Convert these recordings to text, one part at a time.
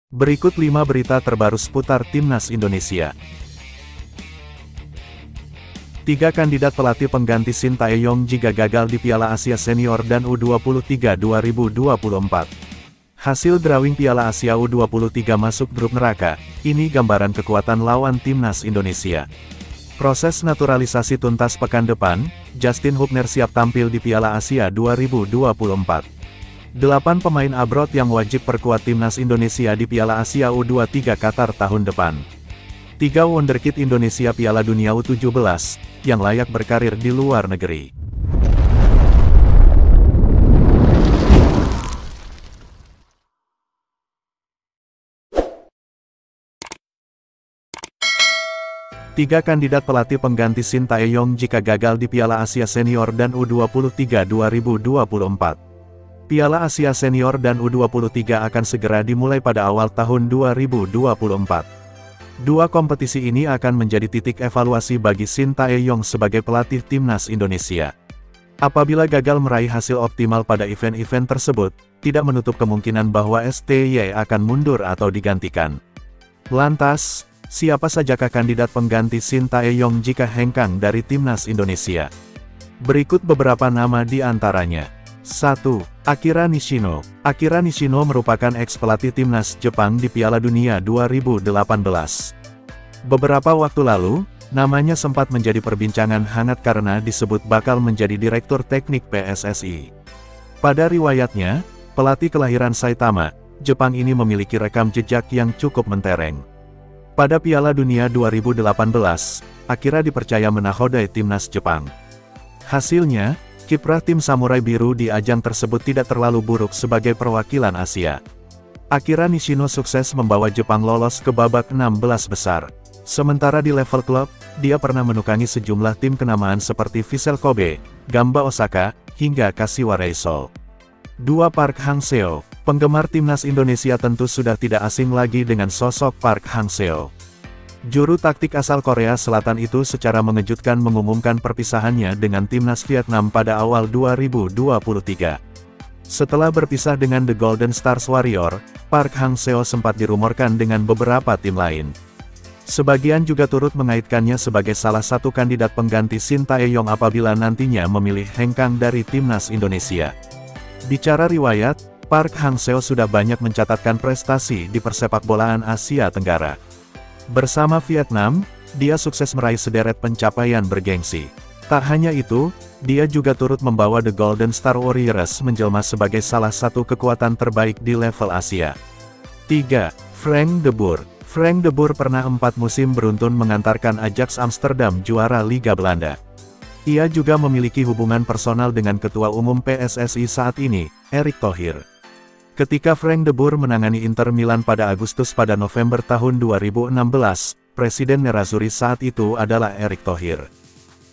Berikut 5 berita terbaru seputar Timnas Indonesia. 3 kandidat pelatih pengganti Shin Tae-yong jika gagal di Piala Asia Senior dan U23 2024. Hasil drawing Piala Asia U23 masuk grup neraka, ini gambaran kekuatan lawan Timnas Indonesia. Proses naturalisasi tuntas pekan depan, Justin Hubner siap tampil di Piala Asia 2024. 8 pemain abroad yang wajib perkuat Timnas Indonesia di Piala Asia U23 Qatar tahun depan. 3 wonderkid Indonesia Piala Dunia U17, yang layak berkarir di luar negeri. Tiga kandidat pelatih pengganti Shin Tae-yong jika gagal di Piala Asia Senior dan U23 2024. Piala Asia Senior dan U23 akan segera dimulai pada awal tahun 2024. 2 kompetisi ini akan menjadi titik evaluasi bagi Shin Tae-yong sebagai pelatih Timnas Indonesia. Apabila gagal meraih hasil optimal pada event-event tersebut, tidak menutup kemungkinan bahwa STY akan mundur atau digantikan. Lantas, siapa sajakah kandidat pengganti Shin Tae-yong jika hengkang dari Timnas Indonesia? Berikut beberapa nama di antaranya. 1. Akira Nishino. Akira Nishino merupakan ex-pelatih Timnas Jepang di Piala Dunia 2018. Beberapa waktu lalu, namanya sempat menjadi perbincangan hangat karena disebut bakal menjadi direktur teknik PSSI. Pada riwayatnya, pelatih kelahiran Saitama, Jepang ini memiliki rekam jejak yang cukup mentereng. Pada Piala Dunia 2018, Akira dipercaya menakodai Timnas Jepang. Hasilnya, kiprah tim Samurai Biru di ajang tersebut tidak terlalu buruk sebagai perwakilan Asia. Akira Nishino sukses membawa Jepang lolos ke babak 16 besar. Sementara di level klub, dia pernah menukangi sejumlah tim kenamaan seperti Vissel Kobe, Gamba Osaka, hingga Kashiwa Reysol. 2. Park Hang-seo. Penggemar Timnas Indonesia tentu sudah tidak asing lagi dengan sosok Park Hang-seo. Juru taktik asal Korea Selatan itu secara mengejutkan mengumumkan perpisahannya dengan Timnas Vietnam pada awal 2023. Setelah berpisah dengan The Golden Stars Warrior, Park Hang-seo sempat dirumorkan dengan beberapa tim lain. Sebagian juga turut mengaitkannya sebagai salah satu kandidat pengganti Shin Tae-yong apabila nantinya memilih hengkang dari Timnas Indonesia. Bicara riwayat, Park Hang-seo sudah banyak mencatatkan prestasi di persepakbolaan Asia Tenggara. Bersama Vietnam, dia sukses meraih sederet pencapaian bergengsi. Tak hanya itu, dia juga turut membawa The Golden Star Warriors menjelma sebagai salah satu kekuatan terbaik di level Asia. 3. Frank de Boer. Frank de Boer pernah 4 musim beruntun mengantarkan Ajax Amsterdam juara Liga Belanda. Ia juga memiliki hubungan personal dengan Ketua Umum PSSI saat ini, Erick Thohir. Ketika Frank de Boer menangani Inter Milan pada Agustus pada November tahun 2016, Presiden Nerazzurri saat itu adalah Erick Thohir.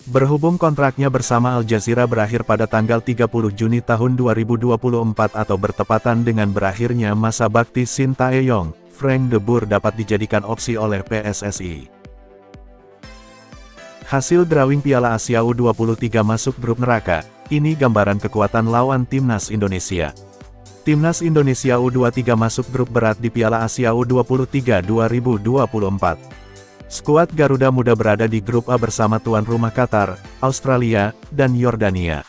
Berhubung kontraknya bersama Al Jazeera berakhir pada tanggal 30 Juni tahun 2024 atau bertepatan dengan berakhirnya masa bakti Shin Tae-yong, Frank de Boer dapat dijadikan opsi oleh PSSI. Hasil drawing Piala Asia U23 masuk grup neraka, ini gambaran kekuatan lawan Timnas Indonesia. Timnas Indonesia U23 masuk grup berat di Piala Asia U23 2024. Skuad Garuda Muda berada di grup A bersama tuan rumah Qatar, Australia, dan Yordania.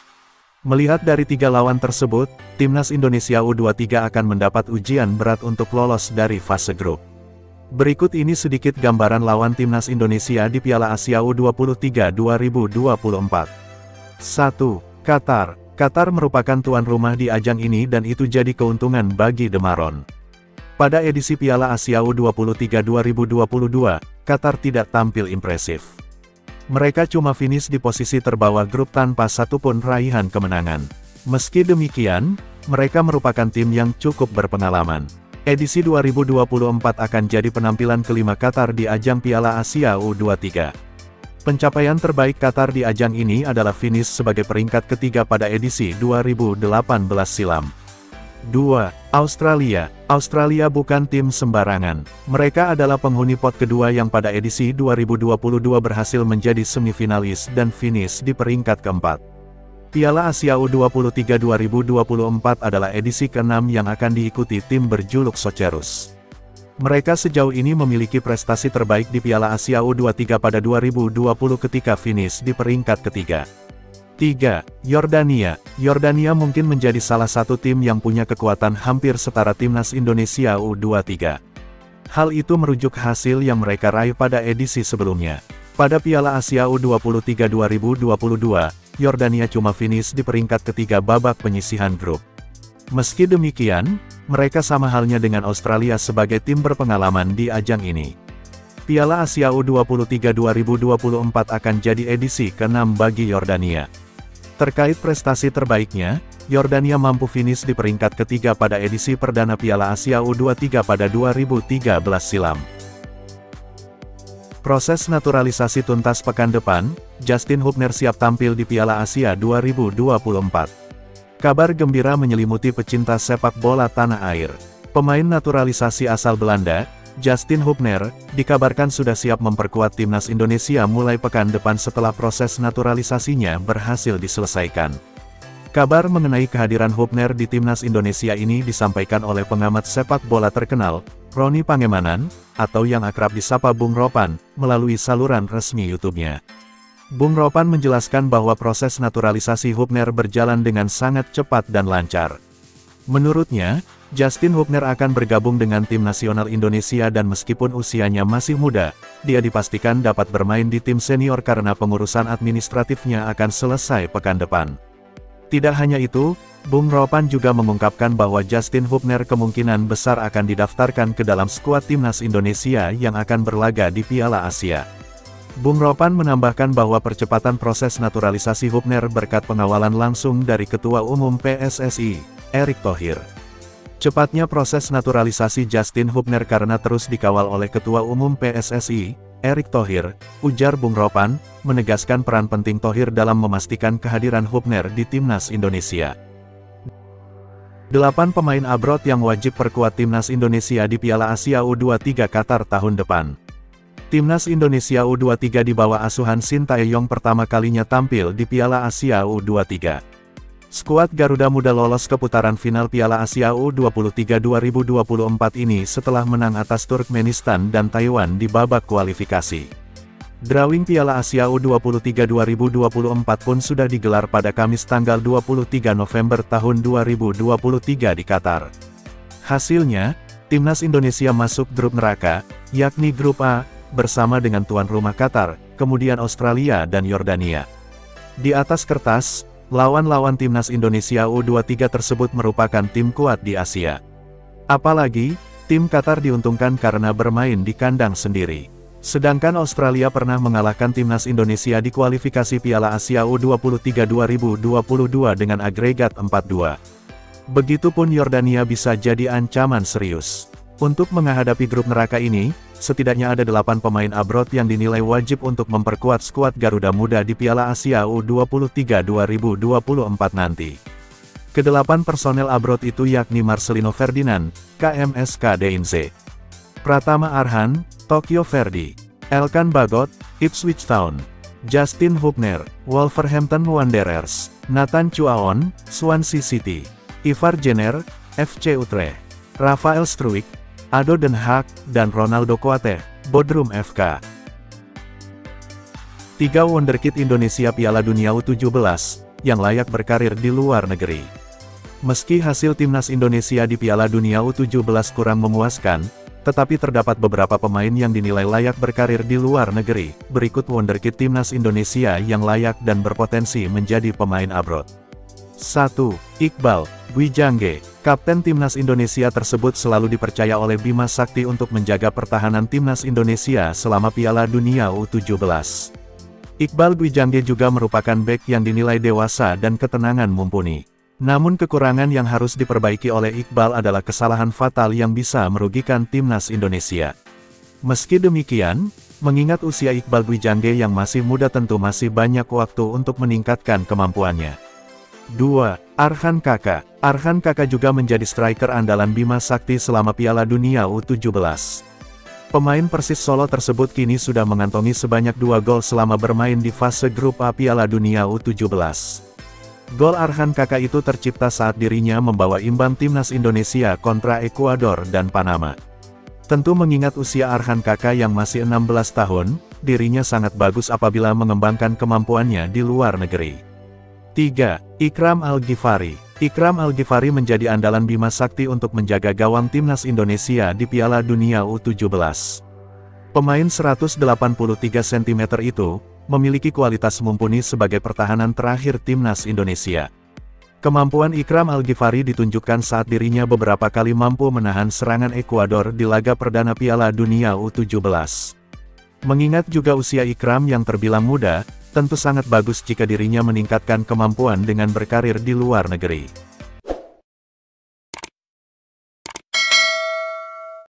Melihat dari 3 lawan tersebut, Timnas Indonesia U23 akan mendapat ujian berat untuk lolos dari fase grup. Berikut ini sedikit gambaran lawan Timnas Indonesia di Piala Asia U23 2024. 1. Qatar. Qatar merupakan tuan rumah di ajang ini dan itu jadi keuntungan bagi The Maroon. Pada edisi Piala Asia U23 2022, Qatar tidak tampil impresif. Mereka cuma finish di posisi terbawah grup tanpa satupun raihan kemenangan. Meski demikian, mereka merupakan tim yang cukup berpengalaman. Edisi 2024 akan jadi penampilan kelima Qatar di ajang Piala Asia U23. Pencapaian terbaik Qatar di ajang ini adalah finish sebagai peringkat ketiga pada edisi 2018 silam. 2. Australia. Australia bukan tim sembarangan. Mereka adalah penghuni pot kedua yang pada edisi 2022 berhasil menjadi semifinalis dan finish di peringkat keempat. Piala Asia U23 2024 adalah edisi ke-6 yang akan diikuti tim berjuluk Socerus. Mereka sejauh ini memiliki prestasi terbaik di Piala Asia U23 pada 2020 ketika finish di peringkat ketiga. 3. Yordania. Yordania mungkin menjadi salah satu tim yang punya kekuatan hampir setara timnas Indonesia U23. Hal itu merujuk hasil yang mereka raih pada edisi sebelumnya. Pada Piala Asia U23 2022, Yordania cuma finish di peringkat ketiga babak penyisihan grup. Meski demikian, mereka sama halnya dengan Australia sebagai tim berpengalaman di ajang ini. Piala Asia U23 2024 akan jadi edisi ke-6 bagi Yordania. Terkait prestasi terbaiknya, Yordania mampu finish di peringkat ketiga pada edisi perdana Piala Asia U23 pada 2013 silam. Proses naturalisasi tuntas pekan depan, Justin Hubner siap tampil di Piala Asia 2024. Kabar gembira menyelimuti pecinta sepak bola tanah air. Pemain naturalisasi asal Belanda, Justin Hubner, dikabarkan sudah siap memperkuat timnas Indonesia mulai pekan depan setelah proses naturalisasinya berhasil diselesaikan. Kabar mengenai kehadiran Hubner di timnas Indonesia ini disampaikan oleh pengamat sepak bola terkenal, Roni Pangemanan, atau yang akrab disapa Bung Ropan, melalui saluran resmi YouTube-nya. Bung Ropan menjelaskan bahwa proses naturalisasi Hubner berjalan dengan sangat cepat dan lancar. Menurutnya, Justin Hubner akan bergabung dengan tim nasional Indonesia dan meskipun usianya masih muda, dia dipastikan dapat bermain di tim senior karena pengurusan administratifnya akan selesai pekan depan. Tidak hanya itu, Bung Ropan juga mengungkapkan bahwa Justin Hubner kemungkinan besar akan didaftarkan ke dalam skuad timnas Indonesia yang akan berlaga di Piala Asia. Bung Ropan menambahkan bahwa percepatan proses naturalisasi Hubner berkat pengawalan langsung dari Ketua Umum PSSI, Erick Thohir. Cepatnya proses naturalisasi Justin Hubner karena terus dikawal oleh Ketua Umum PSSI, Erick Thohir, ujar Bung Ropan, menegaskan peran penting Thohir dalam memastikan kehadiran Hubner di timnas Indonesia. 8 pemain abroad yang wajib perkuat timnas Indonesia di Piala Asia U23 Qatar tahun depan. Timnas Indonesia U23 di bawah asuhan Sintayong pertama kalinya tampil di Piala Asia U23. Skuad Garuda Muda lolos ke putaran final Piala Asia U23 2024 ini setelah menang atas Turkmenistan dan Taiwan di babak kualifikasi. Drawing Piala Asia U23 2024 pun sudah digelar pada Kamis tanggal 23 November tahun 2023 di Qatar. Hasilnya, Timnas Indonesia masuk grup neraka, yakni grup A, bersama dengan tuan rumah Qatar, kemudian Australia dan Yordania. Di atas kertas, lawan-lawan timnas Indonesia U23 tersebut merupakan tim kuat di Asia. Apalagi, tim Qatar diuntungkan karena bermain di kandang sendiri. Sedangkan Australia pernah mengalahkan timnas Indonesia di kualifikasi Piala Asia U23 2022 dengan agregat 4-2. Begitupun Yordania bisa jadi ancaman serius. Untuk menghadapi grup neraka ini, setidaknya ada 8 pemain abroad yang dinilai wajib untuk memperkuat skuad Garuda Muda di Piala Asia U23 2024 nanti. Kedelapan personel abroad itu yakni Marcelino Ferdinand, KMSK Deinze, Pratama Arhan, Tokyo Verdy, Elkan Bagot, Ipswich Town, Justin Hubner, Wolverhampton Wanderers, Nathan Chuaon, Swansea City, Ivar Jenner, FC Utrecht, Rafael Struijk, Ado Den Haag, dan Ronaldo Kuate, Bodrum FK. 3 wonderkid Indonesia Piala Dunia U17, yang layak berkarir di luar negeri. Meski hasil timnas Indonesia di Piala Dunia U17 kurang memuaskan, tetapi terdapat beberapa pemain yang dinilai layak berkarir di luar negeri. Berikut wonderkid timnas Indonesia yang layak dan berpotensi menjadi pemain abroad. 1. Iqbal Gwijangge. Kapten timnas Indonesia tersebut selalu dipercaya oleh Bima Sakti untuk menjaga pertahanan timnas Indonesia selama Piala Dunia U17. Iqbal Gwijangge juga merupakan bek yang dinilai dewasa dan ketenangan mumpuni. Namun kekurangan yang harus diperbaiki oleh Iqbal adalah kesalahan fatal yang bisa merugikan timnas Indonesia. Meski demikian, mengingat usia Iqbal Gwijangge yang masih muda tentu masih banyak waktu untuk meningkatkan kemampuannya. 2. Arhan Kaka. Arhan Kaka juga menjadi striker andalan Bima Sakti selama Piala Dunia U17. Pemain Persis Solo tersebut kini sudah mengantongi sebanyak 2 gol selama bermain di fase grup A Piala Dunia U17. Gol Arhan Kaka itu tercipta saat dirinya membawa imbang timnas Indonesia kontra Ekuador dan Panama. Tentu mengingat usia Arhan Kakak yang masih 16 tahun, dirinya sangat bagus apabila mengembangkan kemampuannya di luar negeri. 3. Ikram Al-Ghifari. Ikram Al-Ghifari menjadi andalan Bima Sakti untuk menjaga gawang timnas Indonesia di Piala Dunia U17. Pemain 183 cm itu, memiliki kualitas mumpuni sebagai pertahanan terakhir timnas Indonesia. Kemampuan Ikram Al-Ghifari ditunjukkan saat dirinya beberapa kali mampu menahan serangan Ekuador di laga perdana Piala Dunia U17. Mengingat juga usia Ikram yang terbilang muda, tentu sangat bagus jika dirinya meningkatkan kemampuan dengan berkarir di luar negeri.